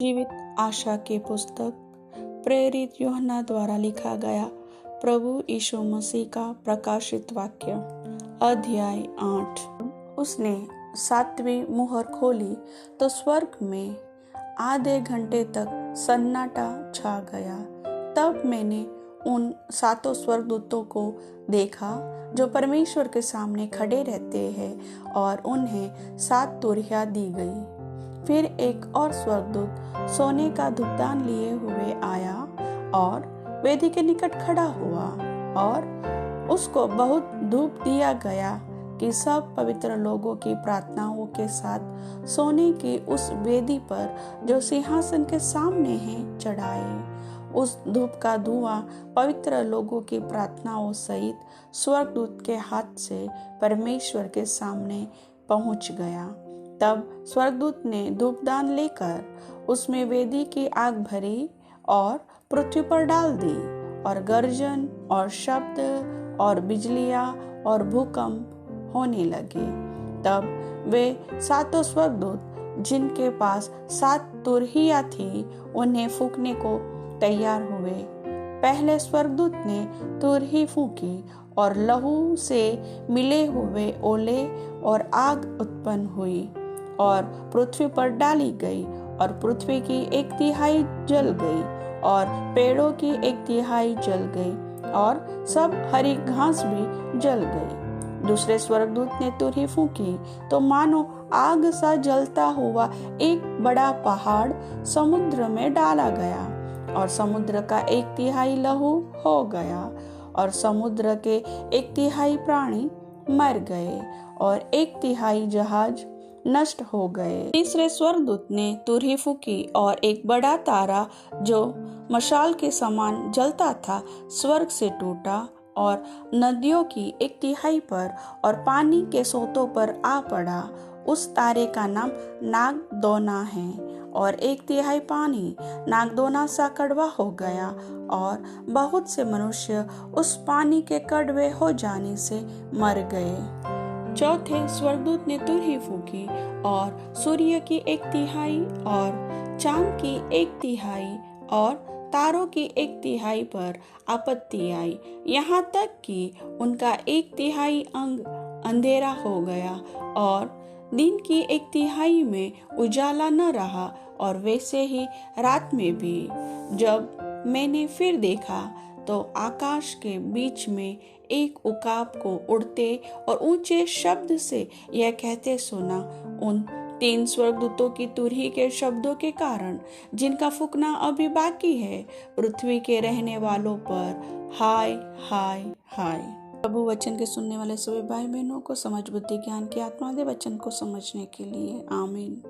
जीवित आशा की पुस्तक प्रेरित यूहन्ना द्वारा लिखा गया प्रभु यीशु मसीह का प्रकाशित वाक्य अध्याय 8। उसने 7वीं मुहर खोली तो स्वर्ग में आधे घंटे तक सन्नाटा छा गया। तब मैंने उन 7 स्वर्गदूतों को देखा जो परमेश्वर के सामने खड़े रहते हैं और उन्हें 7 तुरहियां दी गई। फिर एक और स्वर्गदूत सोने का धूपदान लिए हुए आया और वेदी के निकट खड़ा हुआ और उसको बहुत धूप दिया गया कि सब पवित्र लोगों की प्रार्थनाओं के साथ सोने की उस वेदी पर जो सिंहासन के सामने है चढ़ाए। उस धूप का धुआं पवित्र लोगों की प्रार्थनाओं सहित स्वर्गदूत के हाथ से परमेश्वर के सामने पहुंच गया। तब स्वर्गदूत ने धूपदान लेकर उसमें वेदी की आग भरी और पृथ्वी पर डाल दी, और गर्जन और शब्द और बिजलियां और भूकंप होने लगे। तब वे 7 स्वर्गदूत जिनके पास 7 तुरहियां थी उन्हें फूंकने को तैयार हुए। पहले स्वर्गदूत ने तुरही फूंकी और लहू से मिले हुए ओले और आग उत्पन्न हुई और पृथ्वी पर डाली गई, और पृथ्वी की 1/3 जल गई और पेड़ों की 1/3 जल गई और सब हरी घास भी जल गई। दूसरे स्वर्गदूत ने तुरही फूंकी तो मानो आग सा जलता हुआ एक बड़ा पहाड़ समुद्र में डाला गया, और समुद्र का 1/3 लहू हो गया, और समुद्र के 1/3 प्राणी मर गए और 1/3 जहाज नष्ट हो गए। तीसरे स्वर्गदूत ने तुरही फूंकी और एक बड़ा तारा जो मशाल के समान जलता था स्वर्ग से टूटा और नदियों की 1/3 पर और पानी के सोतों पर आ पड़ा। उस तारे का नाम नागदौना है, और 1/3 पानी नागदौना सा कड़वा हो गया, और बहुत से मनुष्य उस पानी के कड़वे हो जाने से मर गए। चौथे स्वर्गदूत ने तुरही फूंकी और सूर्य की 1/3 और चांद की 1/3 और तारों की 1/3 पर आपत्ति आई, यहाँ तक कि उनका 1/3 अंग अंधेरा हो गया और दिन की 1/3 में उजाला न रहा, और वैसे ही रात में भी। जब मैंने फिर देखा तो आकाश के बीच में एक उकाब को उड़ते और ऊंचे शब्द से यह कहते सुना, उन 3 स्वर्गदूतों की तुरही के शब्दों के कारण जिनका फूंकना अभी बाकी है, पृथ्वी के रहने वालों पर हाय हाय हाय। प्रभु वचन के सुनने वाले सभी भाई बहनों को समझ बुद्धि ज्ञान की आत्मा दे वचन को समझने के लिए। आमीन।